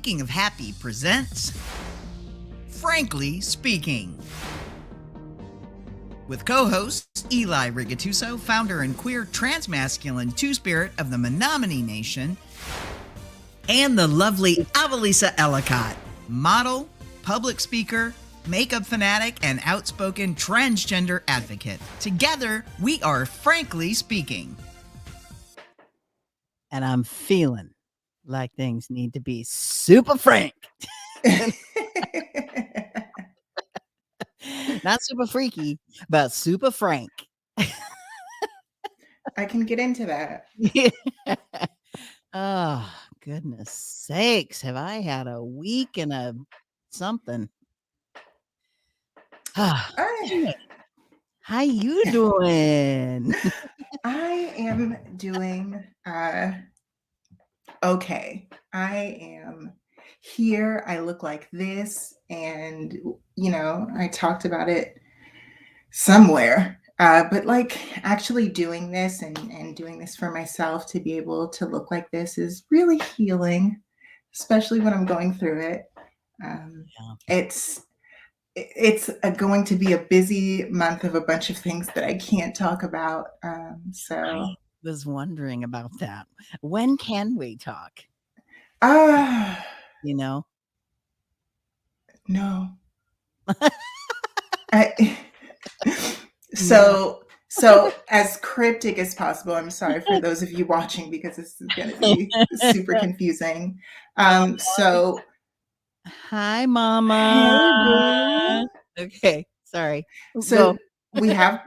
Speaking of Happy presents Frankly Speaking. With co-hosts Eli Rigatuso, founder and queer transmasculine two-spirit of the Menominee Nation, and the lovely Avalisa Ellicott, model, public speaker, makeup fanatic, and outspoken transgender advocate. Together, we are Frankly Speaking. And I'm feeling like things need to be super frank. Not super freaky, but super frank. I can get into that. Oh, goodness sakes. Have I had a week and a something? How you doing? I am doing okay. I am here. I look like this, and I talked about it somewhere. But like actually doing this and doing this for myself to be able to look like this is really healing, especially when I'm going through it. It's going to be a busy month of a bunch of things that I can't talk about. So I was wondering about that. When can we talk? You know? No. So as cryptic as possible, I'm sorry for those of you watching because this is going to be super confusing. So hi, Mama. Hey, okay, sorry. So we have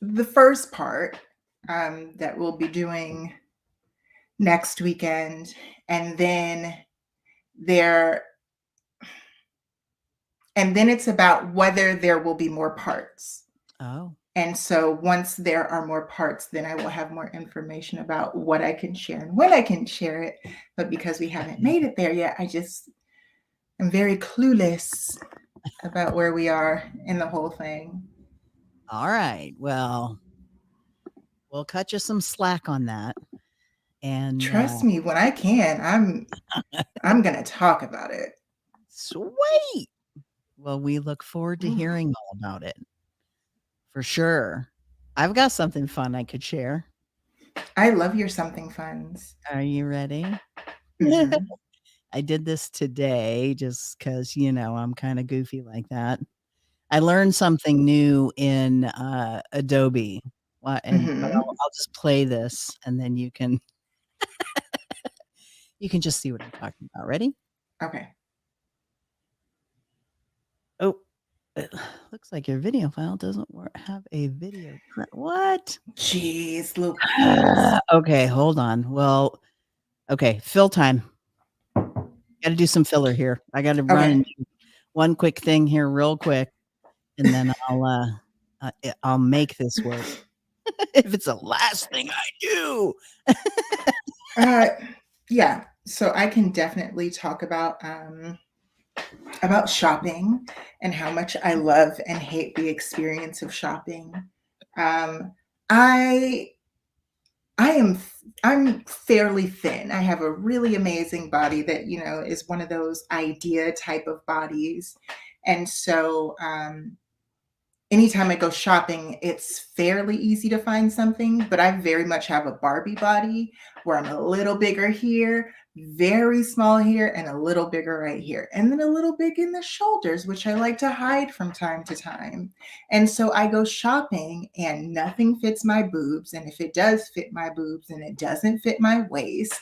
the first part that we'll be doing next weekend, and then it's about whether there will be more parts. Oh. And so once there are more parts, then I will have more information about what I can share and when I can share it. But because we haven't made it there yet, I'm very clueless about where we are in the whole thing. All right. Well, we'll cut you some slack on that. And trust me, when I can, I'm going to talk about it. Sweet. Well, we look forward to hearing all about it. For sure. I've got something fun I could share. I love your something funs. Are you ready? Mm-hmm. I did this today just because, I'm kind of goofy like that. I learned something new in Adobe. But I'll just play this and then you can just see what I'm talking about. Ready? Okay. Oh, it looks like your video file doesn't have a video. What? Jeez, Louise. Okay, hold on. Well, okay, fill time. Got to do some filler here. I got to run one quick thing here real quick, and then I'll make this work. If it's the last thing I do. Yeah, so I can definitely talk about shopping and how much I love and hate the experience of shopping. I'm fairly thin. I have a really amazing body that, is one of those idea type of bodies. And so anytime I go shopping, it's fairly easy to find something, but I very much have a Barbie body where I'm a little bigger here, very small here, and a little bigger right here, and then a little big in the shoulders, which I like to hide from time to time. And so I go shopping and nothing fits my boobs. And if it does fit my boobs, then it doesn't fit my waist,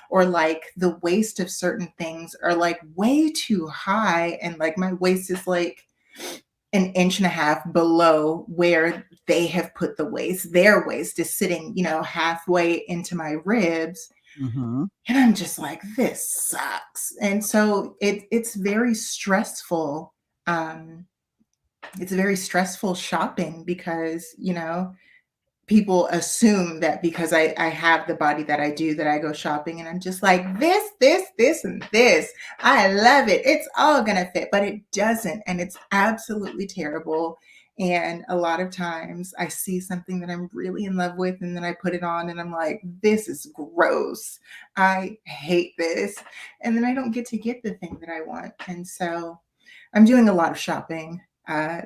or like the waist of certain things are like way too high. And like my waist is like an inch and a half below where they have put the waist. Their waist is sitting, halfway into my ribs. Mm-hmm. And I'm just like, this sucks. And so it's very stressful. It's very stressful shopping because, people assume that because I have the body that I do, that I go shopping and I'm just like, this, and this. I love it. It's all gonna fit, but it doesn't. And it's absolutely terrible. And a lot of times I see something that I'm really in love with, and then I put it on and I'm like, this is gross. I hate this. And then I don't get to get the thing that I want. And so I'm doing a lot of shopping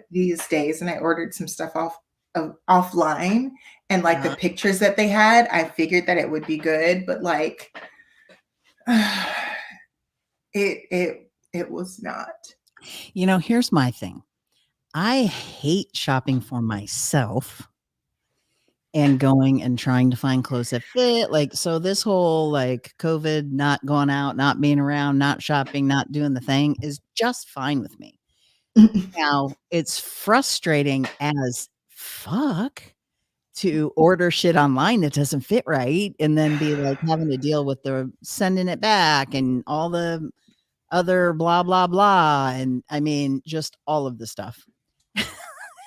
these days, and I ordered some stuff offline, and like the pictures that they had, I figured that it would be good, but like it was not. You know, here's my thing. I hate shopping for myself and going and trying to find clothes that fit. Like, so this whole like COVID, not going out, not being around, not shopping, not doing the thing is just fine with me. Now, it's frustrating as fuck to order shit online that doesn't fit right and then be like having to deal with the sending it back and all the other blah blah blah, and I mean just all of the stuff.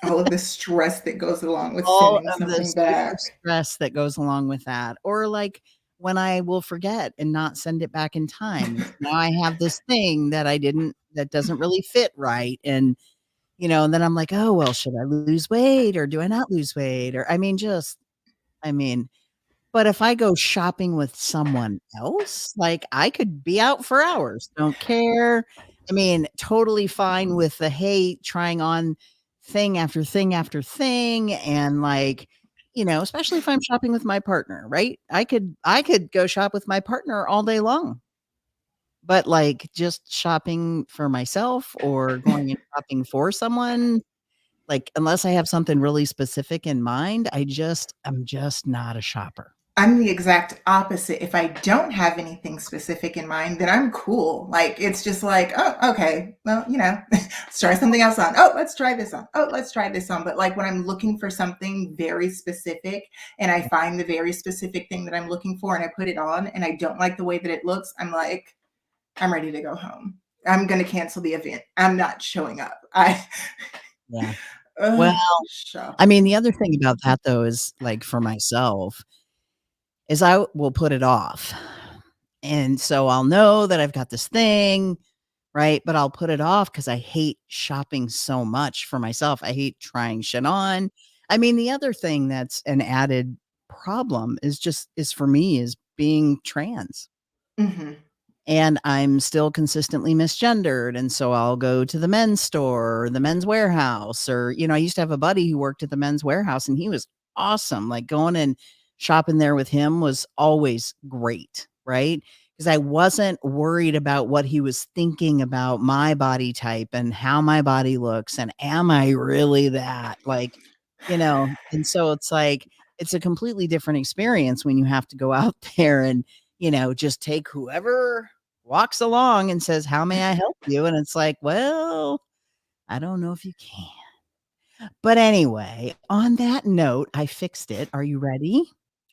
All of the stress that goes along with All sending of the something super back. stress that goes along with that. Or like when I will forget and not send it back in time. Now I have this thing that that doesn't really fit right. And, you know, and then I'm like, oh, well, should I lose weight or do I not lose weight? Or, but if I go shopping with someone else, like I could be out for hours, don't care. I mean, totally fine with the hey, trying on thing after thing after thing. And like, you know, especially if I'm shopping with my partner, right? I could go shop with my partner all day long. But like just shopping for myself or going and shopping for someone, like unless I have something really specific in mind, I'm just not a shopper. I'm the exact opposite. If I don't have anything specific in mind, then I'm cool. Like it's just like, oh, okay, well, you know, let's try something else on. Oh, let's try this on. Oh, let's try this on. But like when I'm looking for something very specific and I find the very specific thing that I'm looking for and I put it on and I don't like the way that it looks, I'm like, I'm ready to go home. I'm gonna cancel the event. I'm not showing up. Yeah. Ugh, Well, shopping. I mean, the other thing about that though is like for myself is I will put it off. And so I'll know that I've got this thing, right? But I'll put it off because I hate shopping so much for myself. I hate trying shit on. I mean, the other thing that's an added problem is for me is being trans. Mhm. And I'm still consistently misgendered. And so I'll go to the men's store or the men's warehouse, or, you know, I used to have a buddy who worked at the men's warehouse and he was awesome. Like going and shopping there with him was always great, right? Because I wasn't worried about what he was thinking about my body type and how my body looks. And am I really that? Like, you know, and so it's like, it's a completely different experience when you have to go out there and, you know, just take whoever walks along and says, "How may I help you?" And it's like, "Well, I don't know if you can." But anyway, on that note, I fixed it. Are you ready?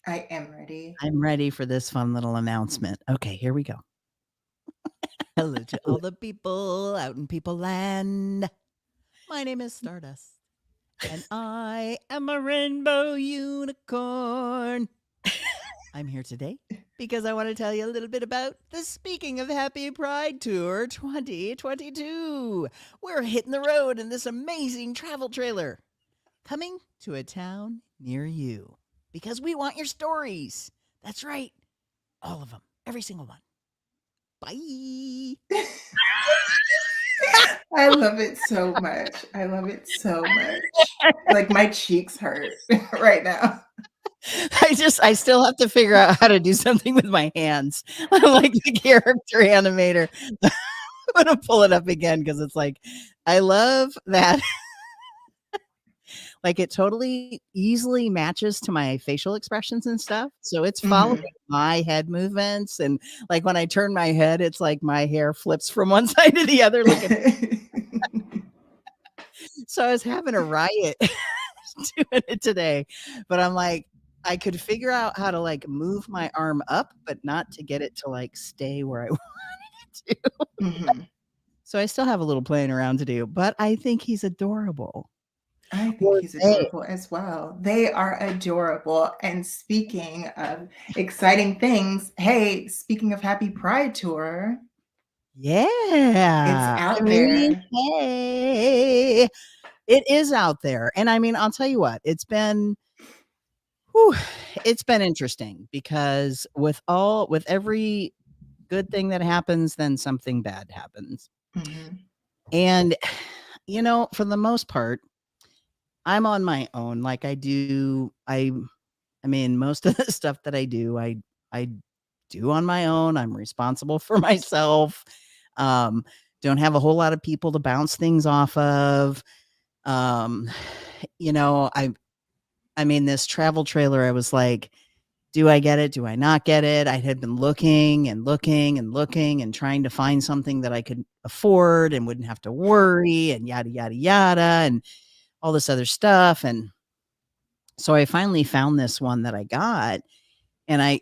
I am ready. I'm ready for this fun little announcement. Okay, here we go. Hello to all the people out in People Land. My name is Stardust, and I am a rainbow unicorn. I'm here today because I want to tell you a little bit about the Speaking of Happy Pride Tour 2022. We're hitting the road in this amazing travel trailer, coming to a town near you because we want your stories. That's right. All of them. Every single one. Bye. I love it so much. I love it so much. Like my cheeks hurt right now. I still have to figure out how to do something with my hands. I'm like the character animator. I'm gonna pull it up again because it's like I love that. Like it totally easily matches to my facial expressions and stuff. So it's following my head movements. And like when I turn my head, it's like my hair flips from one side to the other. So I was having a riot doing it today, but I'm like, I could figure out how to like move my arm up, but not to get it to like stay where I wanted it to. So I still have a little playing around to do, but I think he's adorable. I think Well, he's they adorable as well. They are adorable. And speaking of exciting things, hey, speaking of Happy Pride Tour, it's yeah. I out mean, there. hey, it is out there. And I mean, I'll tell you what, whew, it's been interesting because with every good thing that happens, then something bad happens. Mhm. And for the most part, I'm on my own. Like I mean, most of the stuff that I do on my own. I'm responsible for myself. Um, don't have a whole lot of people to bounce things off of. Um, you know, I mean, this travel trailer, I was like, do I get it? Do I not get it? I had been looking and looking and looking and trying to find something that I could afford and wouldn't have to worry and yada, yada, yada, and all this other stuff. And so I finally found this one that I got. And I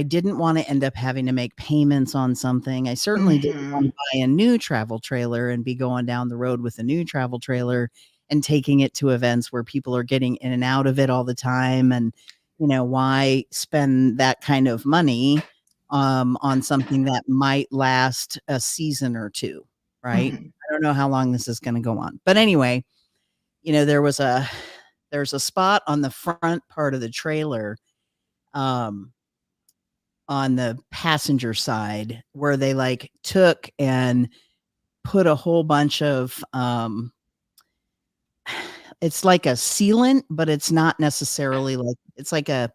didn't want to end up having to make payments on something. I certainly didn't want Mhm. to buy a new travel trailer and be going down the road with a new travel trailer and taking it to events where people are getting in and out of it all the time. And, why spend that kind of money on something that might last a season or two, right? Mhm. I don't know how long this is going to go on. But anyway, there's a spot on the front part of the trailer um on the passenger side where they like took and put a whole bunch of it's like a sealant, but it's not necessarily like it's like a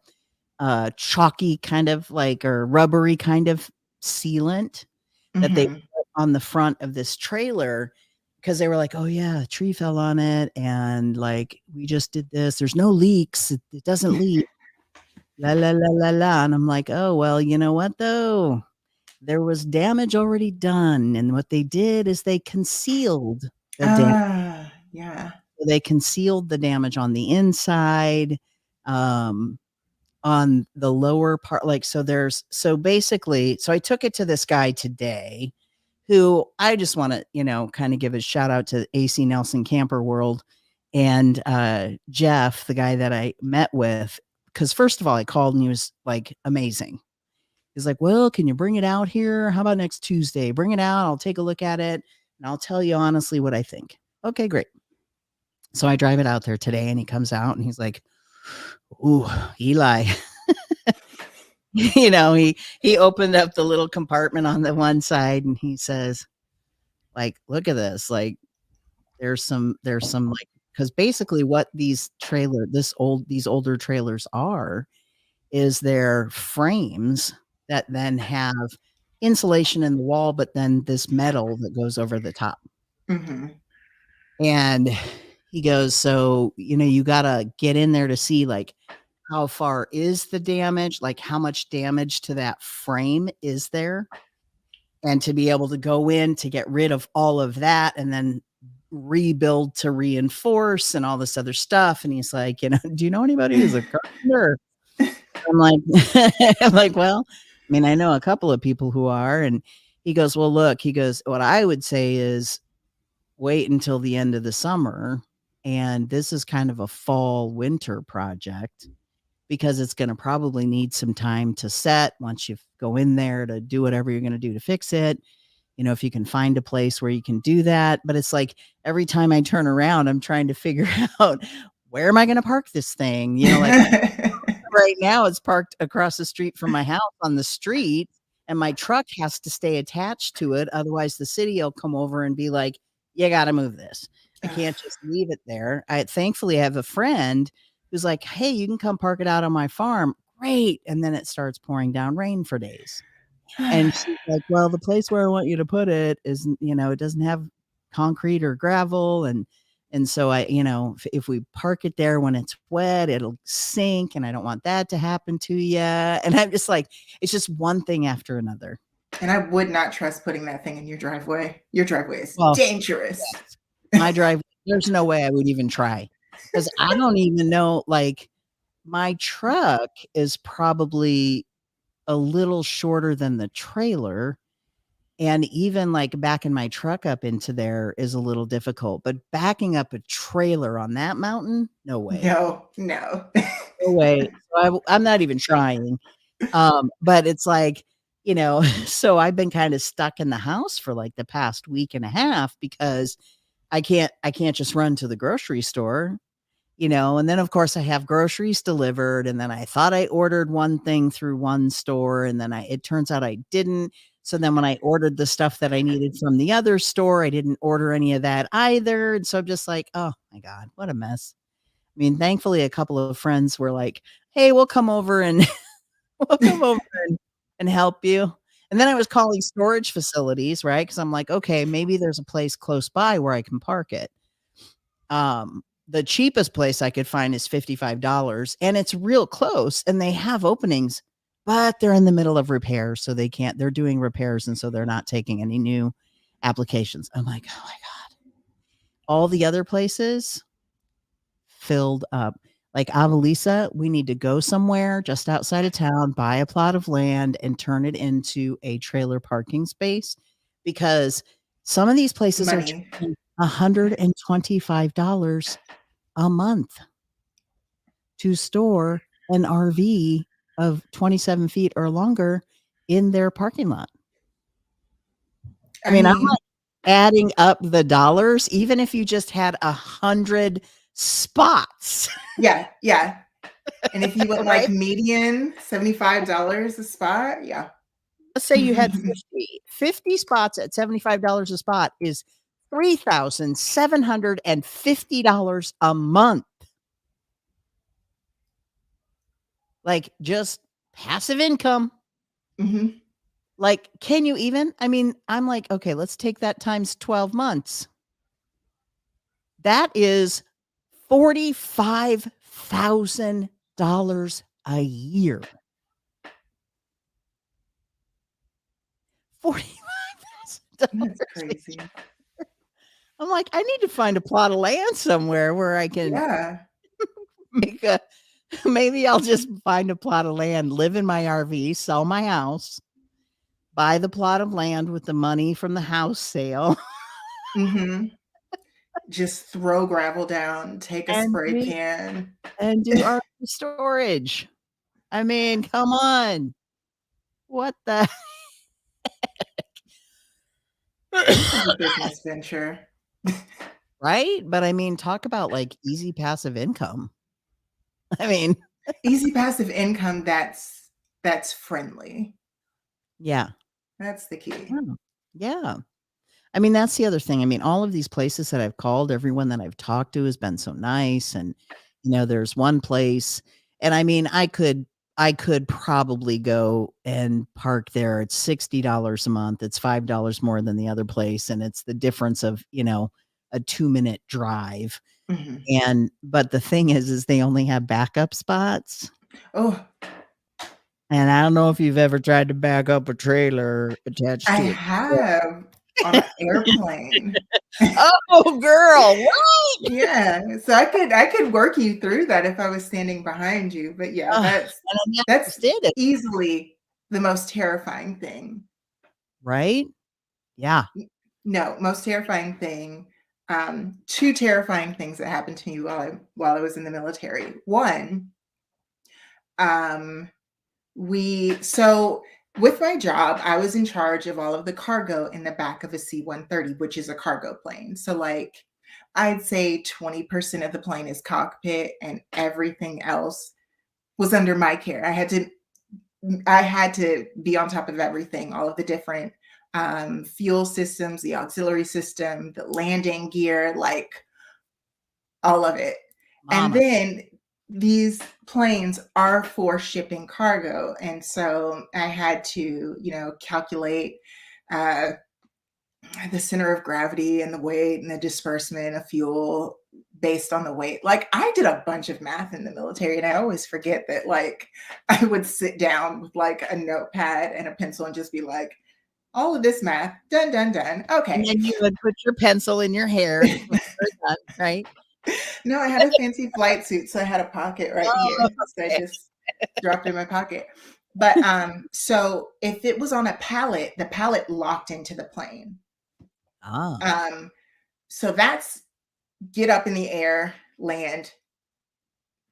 chalky kind of like or rubbery kind of sealant that they Mhm. put on the front of this trailer because they were like, oh yeah, a tree fell on it and like we just did this. There's no leaks. It doesn't leak. La la la la la. And I'm like, oh well, you know what though? There was damage already done, and what they did is they concealed the damage. Yeah. They concealed the damage on the inside, um, on the lower part, like, so basically so I took it to this guy today, who I just wanna, kinda give a shout out to AC Nelson Camper World and, Jeff, the guy that I met with, because first of all, I called and he was, like, amazing. He's like, "Well, can you bring it out here? How about next Tuesday? Bring it out. I'll take a look at it and I'll tell you honestly what I think." Okay, great. So I drive it out there today and he comes out and he's like, "Ooh, Eli." He opened up the little compartment on the one side and he says, like, "Look at this. Like there's some like because basically what these older trailers are is their frames that then have insulation in the wall, but then this metal that goes over the top. Mhm. And he goes, so, you gotta get in there to see like how far is the damage, like how much damage to that frame is there, and to be able to go in to get rid of all of that and then rebuild to reinforce and all this other stuff. And he's like, do you know anybody who's a carpenter? I'm like I'm like, "Well, I mean, I know a couple of people who are," and he goes, "Well, look," he goes, "what I would say is wait until the end of the summer, and this is kind of a fall winter project because it's gonna probably need some time to set once you go in there to do whatever you're gonna do to fix it, if you can find a place where you can do that." But it's like every time I turn around, I'm trying to figure out, "Where am I gonna park this thing?" Like right now it's parked across the street from my house on the street, and my truck has to stay attached to it. Otherwise, the city will come over and be like, you got to move this. I can't just leave it there. I thankfully have a friend who's like, hey, you can come park it out on my farm. Great. And then it starts pouring down rain for days. And she's like, well, the place where I want you to put it isn't, it doesn't have concrete or gravel. And so if we park it there when it's wet, it'll sink. And I don't want that to happen to you. And I'm just like, it's just one thing after another. And I would not trust putting that thing in your driveway. Your driveway is Well, dangerous. yes, my driveway, there's no way I would even try because I don't even know, like, my truck is probably a little shorter than the trailer. And even like backing my truck up into there is a little difficult, but backing up a trailer on that mountain, no way. No. No way. So I'm not even trying. But it's like, so I've been kind of stuck in the house for like the past week and a half because I can't just run to the grocery store, and then of course I have groceries delivered, and then I thought I ordered one thing through one store, and then it turns out I didn't. So then when I ordered the stuff that I needed from the other store, I didn't order any of that either. And so I'm just like, oh my God, what a mess. I mean, thankfully a couple of friends were like, hey, we'll come over and we'll come over and help you. And then I was calling storage facilities, right? Because I'm like, okay, maybe there's a place close by where I can park it. The cheapest place I could find is $55, and it's real close, and they have openings, but they're in the middle of repairs, so they're doing repairs, and so they're not taking any new applications. I'm like, oh my God. All the other places filled up. Like Avalisa, we need to go somewhere just outside of town, buy a plot of land, and turn it into a trailer parking space, because some of these places are charging $125 a month to store an RV of 27 feet or longer in their parking lot. I mean, I'm like adding up the dollars, even if you just had 100 spots. Yeah. And if you went like median, $75 a spot. Yeah. Let's say you had 50 spots at $75 a spot is $3,750 a month. Like just passive income. Mm-hmm. Like, can you even? I mean, I'm like, okay, let's take that times 12 months. That is $45,000 a year. $45,000. That's crazy. I'm like, I need to find a plot of land somewhere where I can maybe I'll just find a plot of land, live in my RV, sell my house, buy the plot of land with the money from the house sale. Mm-hmm. Just throw gravel down, take a spray can. And do RV storage. I mean, come on. What the It's a business venture. Right? But I mean, talk about like easy passive income. I mean, easy passive income that's friendly. Yeah. That's the key. Yeah. I mean, that's the other thing. I mean, all of these places that I've called, everyone that I've talked to has been so nice. And, there's one place, and I mean, I could probably go and park there. It's $60 a month. It's $5 more than the other place. And it's the difference of, a 2-minute drive. Mm-hmm. But the thing is they only have backup spots. Oh. And I don't know if you've ever tried to back up a trailer attached to it. I have on an airplane. Oh, girl, right? Yeah. So I could work you through that if I was standing behind you. But yeah, that's easily the most terrifying thing. Right? Yeah. No, most terrifying thing. 2 terrifying things that happened to me while I was in the military. One, with my job, I was in charge of all of the cargo in the back of a C-130, which is a cargo plane. So like, I'd say 20% of the plane is cockpit and everything else was under my care. I had to be on top of everything, all of the different fuel systems, the auxiliary system, the landing gear, like all of it. Mama. And then these planes are for shipping cargo. And so I had to, calculate the center of gravity and the weight and the disbursement of fuel based on the weight. Like I did a bunch of math in the military, and I always forget that like I would sit down with like a notepad and a pencil and just be like, all of this math, done. Okay. And then you would put your pencil in your hair, right? No, I had a fancy flight suit, so I had a pocket right here. So I just dropped it in my pocket. But so if it was on a pallet, the pallet locked into the plane. Oh, So that's get up in the air, land,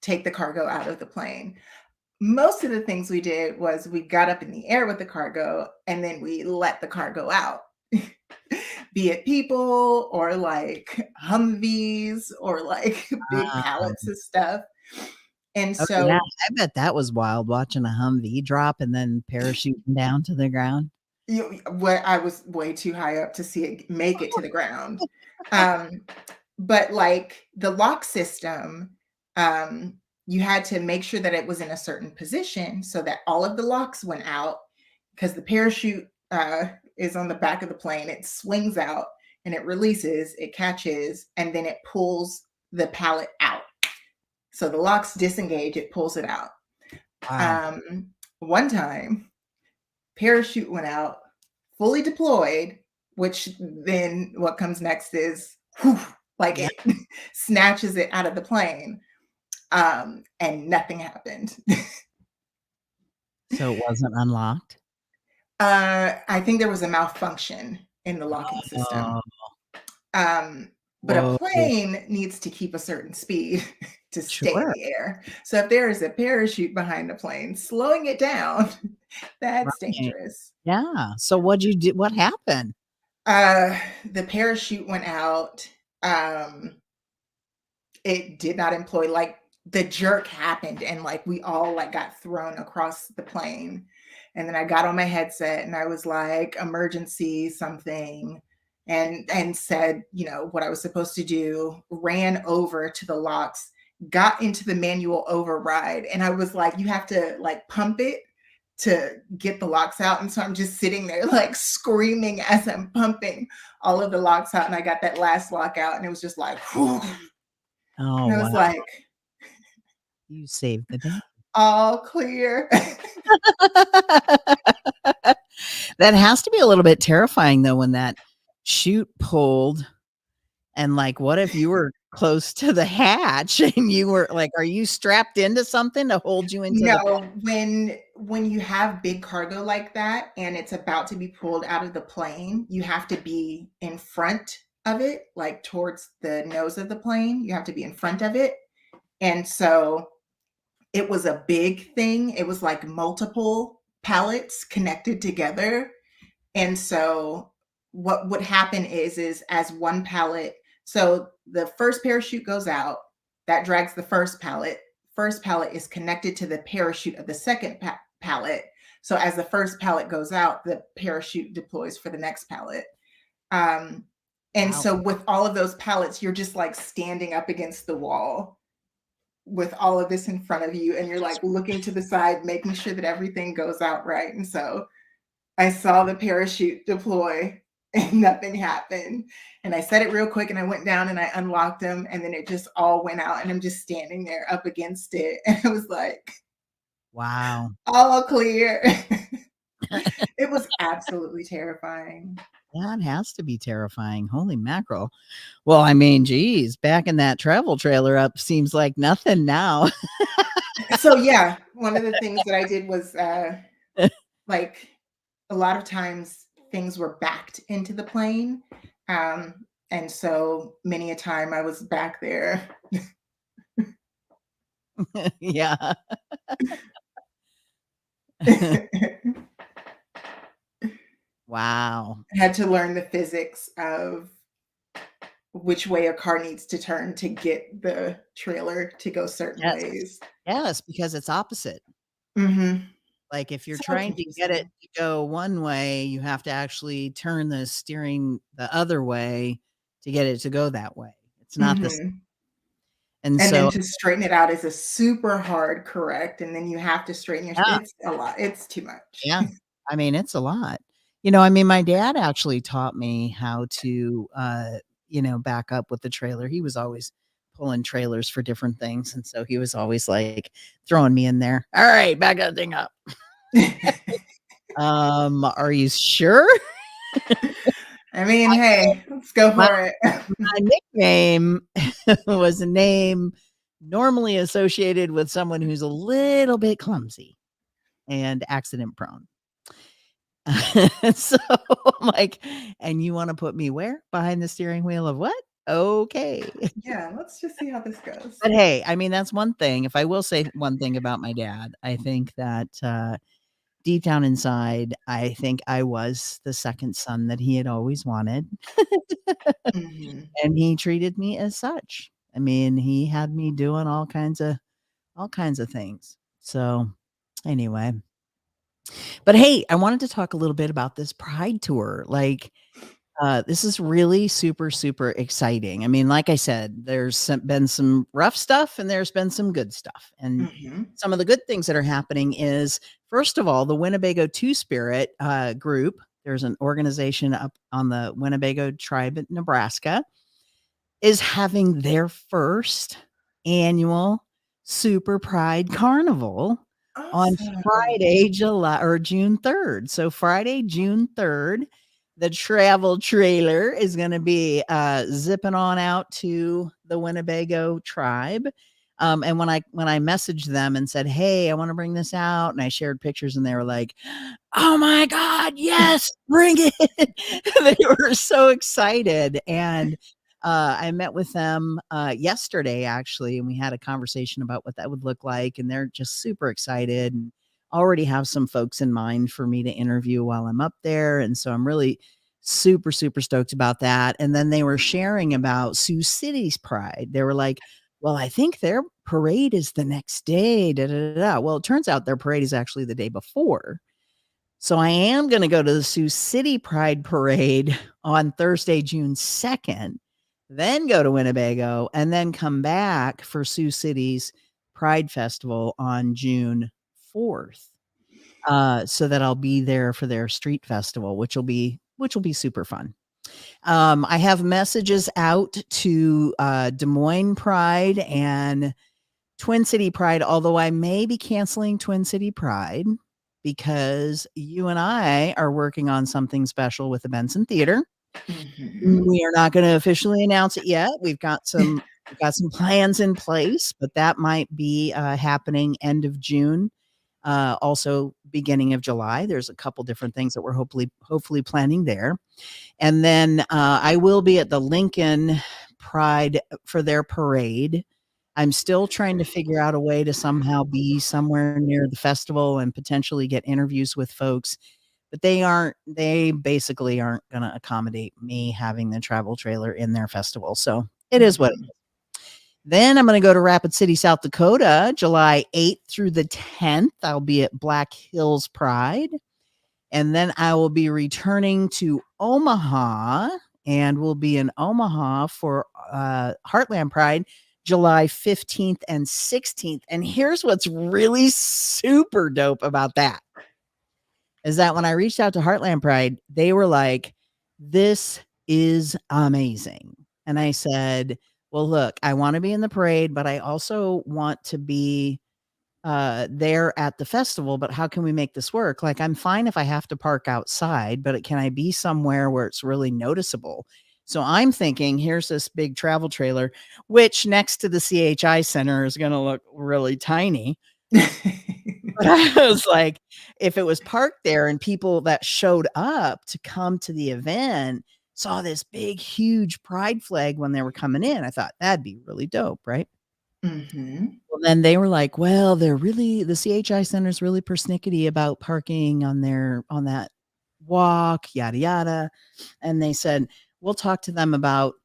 take the cargo out of the plane. Most of the things we did was we got up in the air with the cargo and then we let the cargo out. Be it people or like Humvees or like big wow. pallets of stuff. And Oh, yeah. so I bet that was wild watching a Humvee drop and then parachuting down to the ground. what I was way too high up to see it make it to the ground. Um, but like the lock system, you had to make sure that it was in a certain position so that all of the locks went out because the parachute is on the back of the plane. It swings out and it releases, it catches, and then it pulls the pallet out. So the locks disengage, it pulls it out. Wow. One time, parachute went out, fully deployed, which then what comes next is whew, like Yeah. it snatches it out of the plane, and nothing happened. So it wasn't unlocked? I think there was a malfunction in the locking system. Oh, But a whoa. plane needs to keep a certain speed to stay in Sure. the air. So if there is a parachute behind the plane, slowing it down, that's Right. dangerous. Yeah. So what'd you do? What happened? Uh, the parachute went out. Um, it did not employ like the jerk happened and like we all like got thrown across the plane. And then I got on my headset and I was like, emergency something, and said, you know, what I was supposed to do, ran over to the locks, got into the manual override, and I was like, you have to like pump it to get the locks out. And so I'm just sitting there like screaming as I'm pumping all of the locks out. And I got that last lock out and it was just like, whew. Oh, And I wow. was like, You saved the day. all clear. That has to be a little bit terrifying though when that chute pulled and like what if you were close to the hatch and you were like, are you strapped into something to hold you into the No, when you have big cargo like that and it's about to be pulled out of the plane, you have to be in front of it, like towards the nose of the plane. You have to be in front of it. And so it was a big thing. It was like multiple pallets connected together. And so what would happen is as one pallet, so the first parachute goes out, that drags the first pallet. First pallet is connected to the parachute of the second pallet. So as the first pallet goes out, the parachute deploys for the next pallet. Um, and wow. so with all of those pallets, you're just like standing up against the wall with all of this in front of you, and you're like looking to the side, making sure that everything goes out right. And so I saw the parachute deploy and nothing happened. And I said it real quick and I went down and I unlocked them and then it just all went out and I'm just standing there up against it. And I was like, Wow. all clear. It was absolutely terrifying. Yeah, it has to be terrifying. Holy mackerel. Well, I mean, geez, backing that travel trailer up seems like nothing now. So yeah, one of the things that I did was like a lot of times things were backed into the plane. And so many a time I was back there. Yeah. Wow. Had to learn the physics of which way a car needs to turn to get the trailer to go certain Yes. ways. Yes, because it's opposite. Mhm. Like if you're So trying to get it confusing. to go one way, you have to actually turn the steering the other way to get it to go that way. It's not this. Mhm. And And then so, to straighten it out is a super hard correct, and then you have to straighten your yeah, it's a lot. It's too much. yeah. I mean, it's a lot. I mean, my dad actually taught me how to, back up with the trailer. He was always pulling trailers for different things. And so he was always like throwing me in there. All right, back that thing up. Are you sure? I mean, hey, let's go My for it. my nickname was a name normally associated with someone who's a little bit clumsy. and accident prone. So I'm like, and you want to put me where? Behind the steering wheel of what? Okay. Yeah, let's just see how this goes. But hey, I mean, that's one thing. If I will say one thing about my dad, I think that deep down inside, I think I was the second son that he had always wanted. Mhm. And he treated me as such. I mean, he had me doing all kinds of things. So anyway, but hey, I wanted to talk a little bit about this Pride tour. Like, this is really super, super exciting. I mean, like I said, been some rough stuff and there's been some good stuff. And Mhm. some of the good things that are happening is, first of all, the Winnebago Two Spirit group. There's an organization up on the Winnebago tribe in Nebraska is having their first annual Super Pride Carnival on Awesome. Friday, June 3rd. So Friday, June 3rd, the travel trailer is going to be zipping on out to the Winnebago tribe. And when I messaged them and said, "Hey, I want to bring this out," and I shared pictures, and they were like, "Oh my God, yes, bring it!" They were so excited, and I met with them yesterday actually, and we had a conversation about what that would look like, and they're just super excited and already have some folks in mind for me to interview while I'm up there, and so I'm really super super stoked about that. And then they were sharing about Sioux City's Pride. They were like, "Well, I think their parade is the next day." Da, da, da, da. Well, it turns out their parade is actually the day before. So I am going to go to the Sioux City Pride Parade on Thursday, June 2nd, then go to Winnebago, and then come back for Sioux City's Pride Festival on June 4th. So that I'll be there for their street festival, which will be super fun. I have messages out to Des Moines Pride and Twin City Pride, although I may be canceling Twin City Pride because you and I are working on something special with the Benson Theater. Mhm. We are not going to officially announce it yet. We've got some plans in place, but that might be happening end of June, also beginning of July. There's a couple different things that we're hopefully planning there. And then I will be at the Lincoln Pride for their parade. I'm still trying to figure out a way to somehow be somewhere near the festival and potentially get interviews with folks, but they basically aren't going to accommodate me having the travel trailer in their festival. So it is what it is. Mhm. Then I'm going to go to Rapid City, South Dakota, July 8th through the 10th. I'll be at Black Hills Pride. And then I will be returning to Omaha, and we'll be in Omaha for Heartland Pride, July 15th and 16th. And here's what's really super dope about that is that when I reached out to Heartland Pride, they were like, "This is amazing." And I said, "Well, look, I want to be in the parade, but I also want to be there at the festival, but how can we make this work? Like, I'm fine if I have to park outside, but can I be somewhere where it's really noticeable?" So I'm thinking, here's this big travel trailer, which next to the CHI Center is going to look really tiny. But I was like, if it was parked there and people that showed up to come to the event saw this big, huge pride flag when they were coming in, I thought that'd be really dope, right? Mhm. Well, then they were like, "Well, the CHI Center is really persnickety about parking on that walk, yada yada." And they said, "We'll talk to them about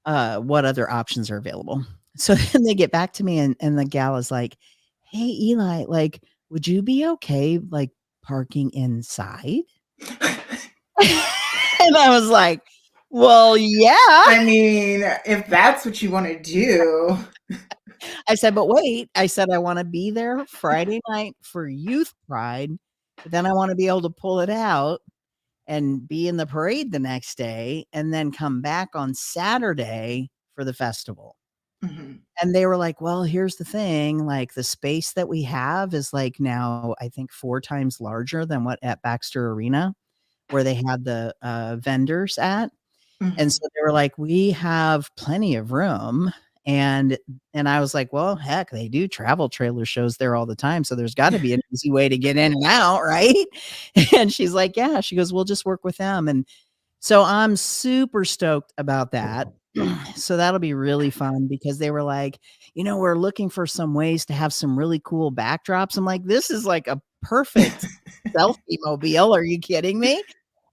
what other options are available." So then they get back to me and the gal is like, "Hey, Eli, like, would you be okay like parking inside?" And I was like, "Well, yeah." I mean, if that's what you wanna do. I said, "But wait," I said, "I wanna be there Friday night for Youth Pride, but then I wanna be able to pull it out and be in the parade the next day and then come back on Saturday for the festival." Mhm. And they were like, "Well, here's the thing, like, the space that we have is, like, now, I think 4 times larger than what at Baxter Arena, where they had the, vendors at." And Mhm. so they were like, "We have plenty of room." And I was like, well, heck, they do travel trailer shows there all the time. So there's got to be an easy way to get in and out, right? And she's like, yeah. She goes, we'll just work with them. And so I'm super stoked about that. So that'll be really fun because they were like, we're looking for some ways to have some really cool backdrops. I'm like, this is like a perfect selfie mobile. Are you kidding me?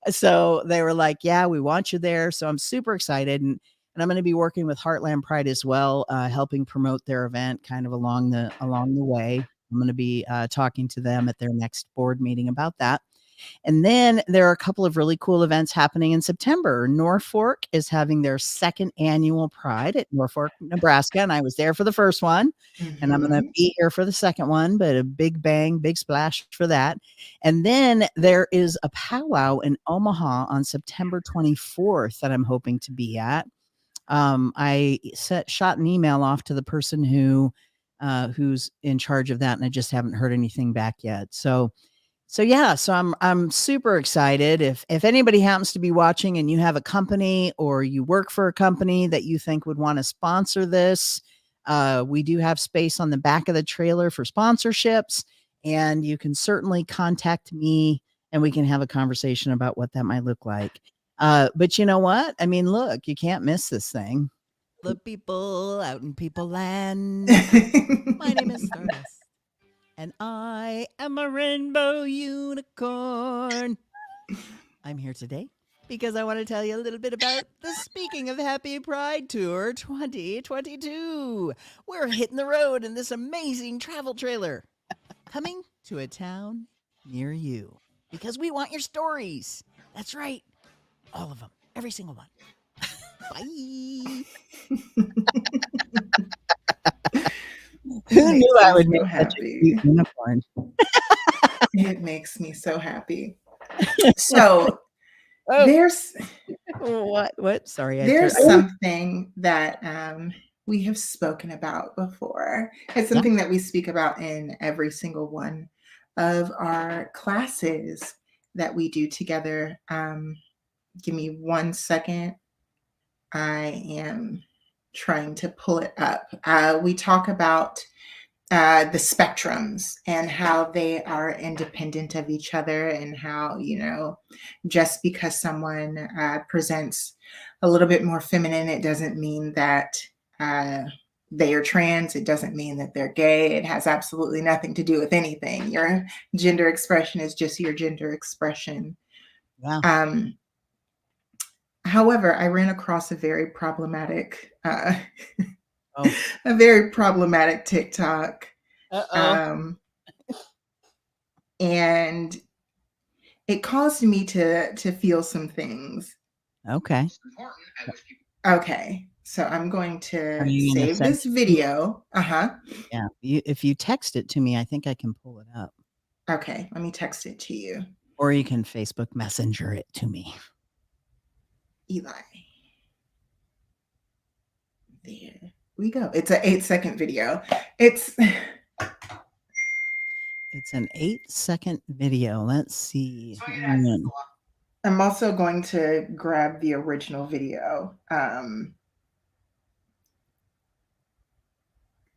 So they were like, yeah, we want you there. So I'm super excited. And I'm going to be working with Heartland Pride as well, helping promote their event kind of along the way. I'm going to be talking to them at their next board meeting about that. And then there are a couple of really cool events happening in September. Norfolk is having their second annual Pride at Norfolk, Nebraska. And I was there for the first one. And I'm going to be here for the second one, but a big bang, big splash for that. And then there is a powwow in Omaha on September 24th that I'm hoping to be at. I shot an email off to the person who's in charge of that, and I just haven't heard anything back yet. So yeah, so I'm super excited. If anybody happens to be watching and you have a company or you work for a company that you think would want to sponsor this, we do have space on the back of the trailer for sponsorships, and you can certainly contact me and we can have a conversation about what that might look like. But you know what? I mean, look, you can't miss this thing. The people out in people land. My name is Stardust. And I am a rainbow unicorn. I'm here today because I want to tell you a little bit about the Speaking of Happy Pride Tour 2022. We're hitting the road in this amazing travel trailer, coming to a town near you because we want your stories. That's right. All of them. Every single one. Bye. Who knew I would make such a cute unicorn? It makes me so happy. So there's what? Sorry, there's something that we have spoken about before. It's something that we speak about in every single one of our classes that we do together. Give me 1 second. I am trying to pull it up. We talk about the spectrums and how they are independent of each other, and how, just because someone presents a little bit more feminine, it doesn't mean that they are trans. It doesn't mean that they're gay. It has absolutely nothing to do with anything. Your gender expression is just your gender expression. Wow. However, I ran across a very problematic, a very problematic TikTok, and it caused me to feel some things. Okay. Okay, so I'm going to save this video. Yeah. If you text it to me, I think I can pull it up. Okay, let me text it to you. Or you can Facebook Messenger it to me. Eli. There we go. It's an 8-second video. It's an 8-second video. Let's see. I'm also going to grab the original video.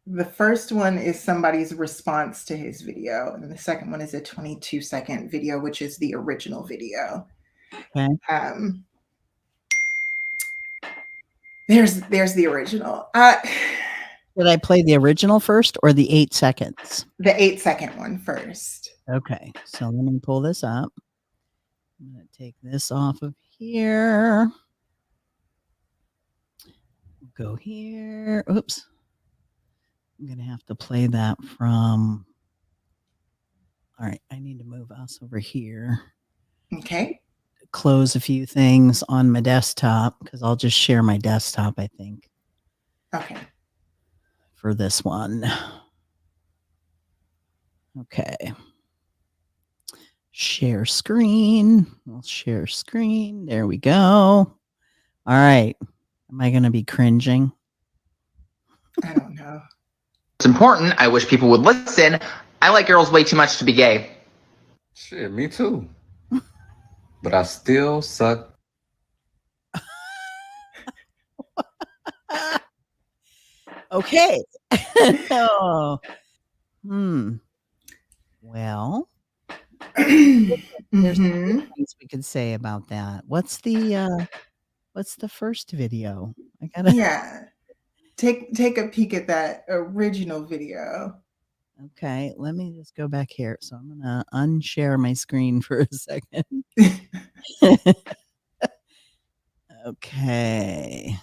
The first one is somebody's response to his video, and the second one is a 22-second video, which is the original video. Okay. There's the original. Did I play the original first or the 8 seconds? The 8-second one first. Okay, so let me pull this up. I'm going to take this off of here. Go here. Oops. I'm going to have to play that from. All right, I need to move us over here. Okay. Close a few things on my desktop because I'll just share my desktop, I think. Okay. For this one. Okay. Share screen. We'll share screen. There we go. All right. Am I going to be cringing? I don't know. It's important. I wish people would listen. I like girls way too much to be gay. Shit, me too. But I still suck. Okay. Oh. Well, there's a few Hmm. things we could say about that. What's the first video? I gotta Yeah. Take a peek at that original video. Okay, let me just go back here. So I'm gonna unshare my screen for a second. Okay.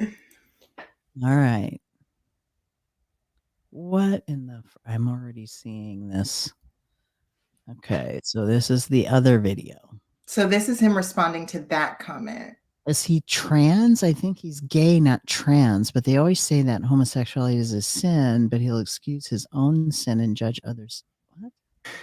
All right. What in the I'm already seeing this. Okay, so this is the other video. So this is him responding to that comment. Is he trans? I think he's gay, not trans, but they always say that homosexuality is a sin, but he'll excuse his own sin and judge others. What?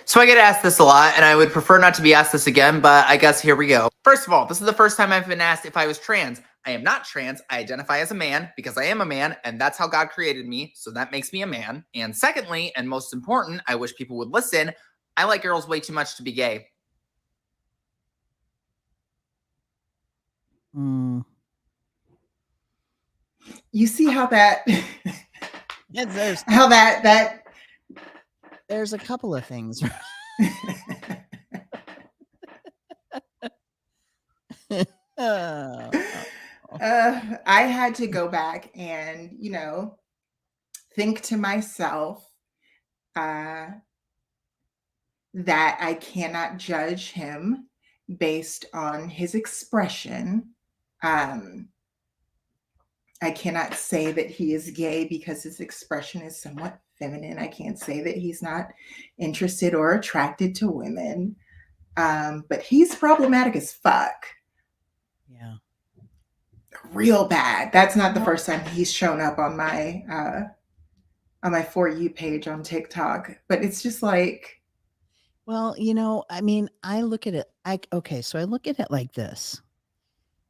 So I get asked this a lot, and I would prefer not to be asked this again, but I guess here we go. First of all, this is the first time I've been asked if I was trans. I am not trans. I identify as a man because I am a man, and that's how God created me, so that makes me a man. And secondly, and most important, I wish people would listen, I like girls way too much to be gay. Mm. You see how that Yeah, how that there's a couple of things. Oh. I had to go back and, think to myself that I cannot judge him based on his expression. I cannot say that he is gay because his expression is somewhat feminine. I can't say that he's not interested or attracted to women. But he's problematic as fuck. Yeah. Real bad. That's not the first time he's shown up on my For You page on TikTok. But it's just like, Well, I mean, I look at it so I look at it like this.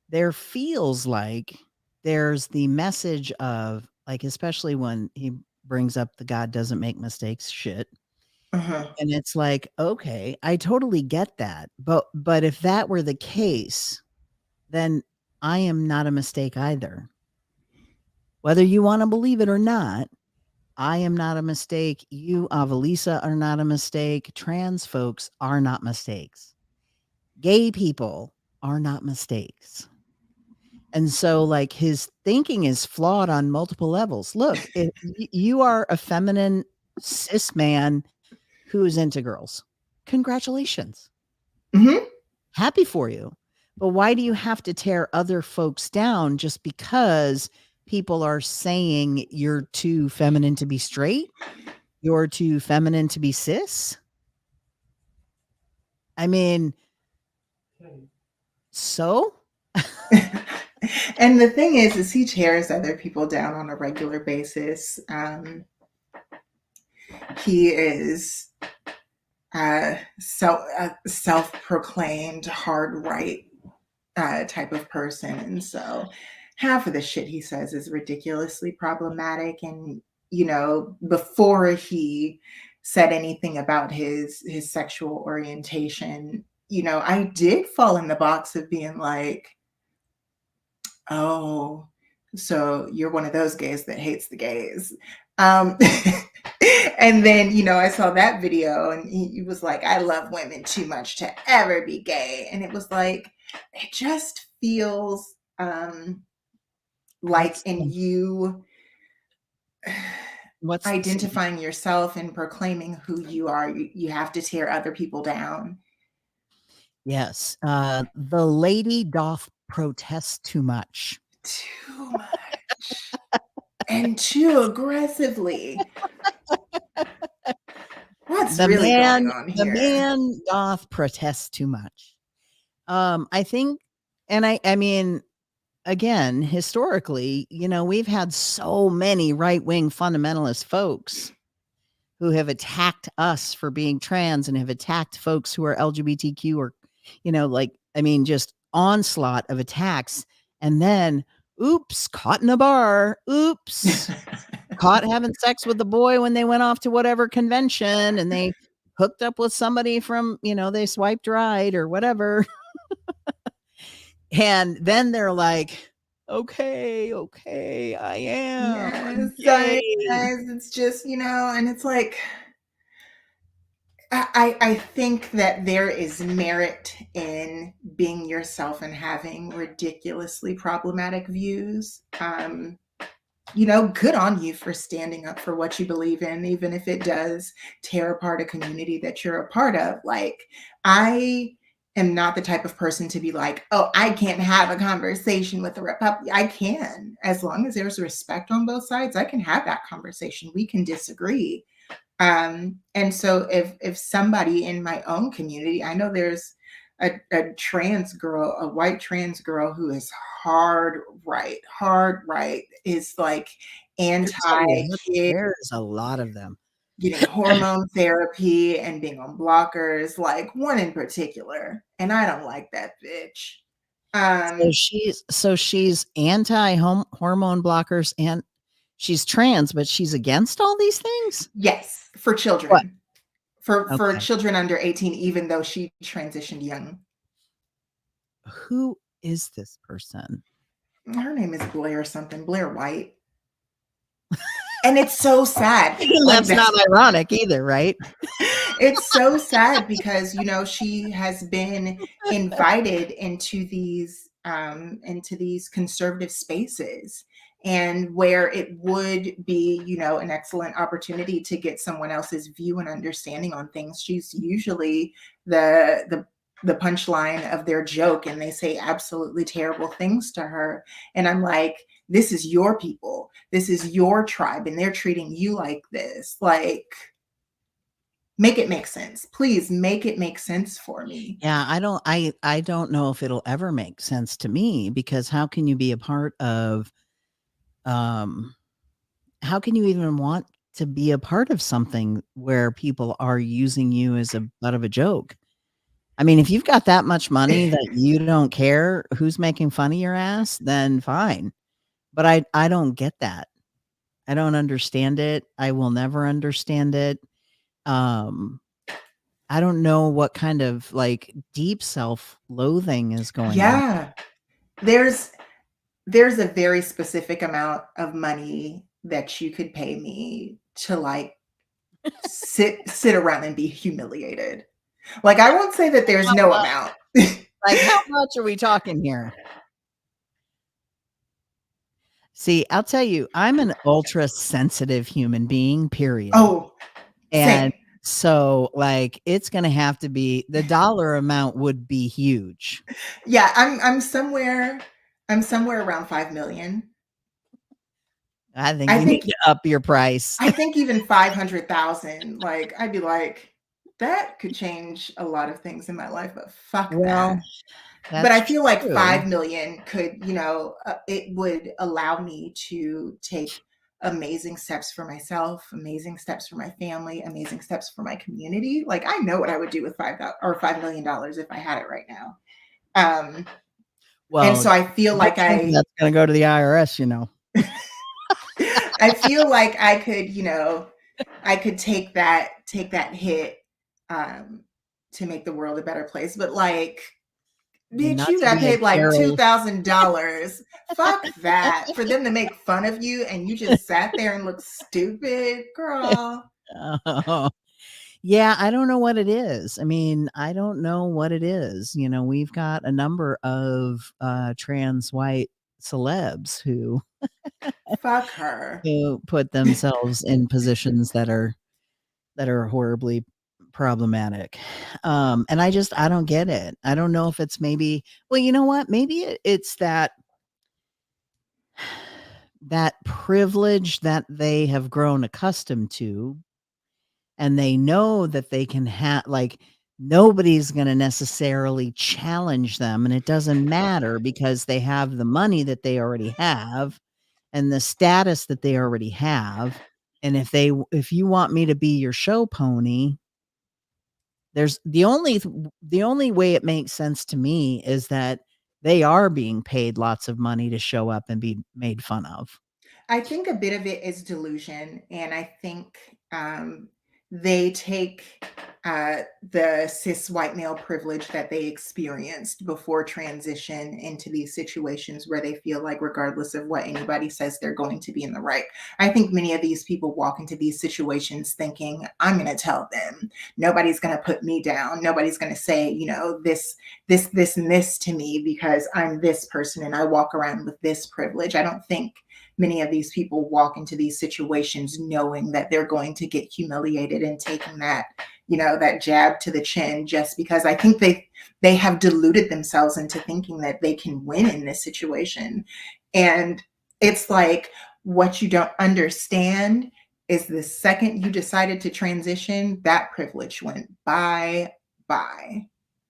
There feels like there's the message of like, especially when he brings up the God doesn't make mistakes shit. And it's like, okay, I totally get that. But if that were the case, then I am not a mistake either. Whether you want to believe it or not, I am not a mistake. You, Avalisa, are not a mistake. Trans folks are not mistakes. Gay people are not mistakes. And so, like, his thinking is flawed on multiple levels. Look, if you are a feminine cis man who is into girls, congratulations. Mhm. Happy for you. But why do you have to tear other folks down just because people are saying you're too feminine to be straight? You're too feminine to be cis? I mean, so? And the thing is he tears other people down on a regular basis. He is self-proclaimed hard right type of person, and so half of the shit he says is ridiculously problematic. And before he said anything about his sexual orientation, I did fall in the box of being like, oh, so you're one of those gays that hates the gays. And then, I saw that video and he was like, I love women too much to ever be gay. And it was like, it just feels like in you identifying yourself and proclaiming who you are, you have to tear other people down. Yes. The lady doth protest too much. Too much. And too aggressively. What's really going on here? The man doth protest too much. I think, and I mean, again, historically, we've had so many right-wing fundamentalist folks who have attacked us for being trans and have attacked folks who are LGBTQ or, just onslaught of attacks. And then, oops, caught in a bar. Oops, caught having sex with the boy when they went off to whatever convention and they hooked up with somebody from, they swiped right or whatever. And then they're like, Okay, I am. Yes, sorry, Yay. guys. It's just, and it's like I think that there is merit in being yourself and having ridiculously problematic views. Good on you for standing up for what you believe in, even if it does tear apart a community that you're a part of. Like, I am not the type of person to be like, oh, I can't have a conversation with a Republican. I can, as long as there's respect on both sides, I can have that conversation. We can disagree. And so if somebody in my own community, I know there's a trans girl, a white trans girl who is hard right, is like anti-kid, There's a lot of them. getting hormone therapy and being on blockers, like one in particular. And I don't like that bitch. So she's anti hormone blockers and she's trans, but she's against all these things? Yes, for children. What? For Okay. children under 18, even though she transitioned young. Who is this person? Her name is Blair something, Blair White. And it's so sad. That's not ironic either, right? It's so sad because, she has been invited into these conservative spaces, and where it would be, an excellent opportunity to get someone else's view and understanding on things. She's usually the punchline of their joke, and they say absolutely terrible things to her. And I'm like, this is your people. This is your tribe, and they're treating you like this. Like, make it make sense. Please make it make sense for me. Yeah, I don't know if it'll ever make sense to me, because how can you be a part of how can you even want to be a part of something where people are using you as a butt of a joke? I mean, if you've got that much money that you don't care who's making fun of your ass, then fine. But I don't get that. I don't understand it. I will never understand it. I don't know what kind of like deep self-loathing is going on. Yeah. There's a very specific amount of money that you could pay me to like sit around and be humiliated. Like, I won't say that there's no amount. Like, how much are we talking here? See, I'll tell you, I'm an ultra sensitive human being, period. Oh, and same. so like it's gonna have to be, the dollar amount would be huge. Yeah, I'm somewhere around 5 million. I think you need to up your price. I think even 500,000, like, I'd be like, that could change a lot of things in my life, but fuck that. But I feel like 5 million could, it would allow me to take amazing steps for myself, amazing steps for my family, amazing steps for my community. Like, I know what I would do with $5 million if I had it right now. Well, and so I feel like that's gonna go to the IRS, I feel like I could, I could take that hit to make the world a better place. But like, bitch, you got paid like $2,000. Fuck that. For them to make fun of you and you just sat there and looked stupid, girl. Yeah, I don't know what it is. I mean, I don't know what it is. We've got a number of trans white celebs who fuck her, who put themselves in positions that are horribly problematic. And I don't get it. I don't know if it's maybe, well, you know what? Maybe it's that privilege that they have grown accustomed to, and they know that they can have, like, nobody's going to necessarily challenge them, and it doesn't matter because they have the money that they already have and the status that they already have. And if you want me to be your show pony, there's the only way it makes sense to me is that they are being paid lots of money to show up and be made fun of. I think a bit of it is delusion, and I think they take the cis white male privilege that they experienced before transition into these situations where they feel like, regardless of what anybody says, they're going to be in the right. I think many of these people walk into these situations thinking, I'm going to tell them. Nobody's going to put me down. Nobody's going to say, this, and this to me because I'm this person and I walk around with this privilege. I don't think many of these people walk into these situations knowing that they're going to get humiliated and taking that that jab to the chin, just because I think they have deluded themselves into thinking that they can win in this situation. And it's like, what you don't understand is the second you decided to transition, that privilege went bye.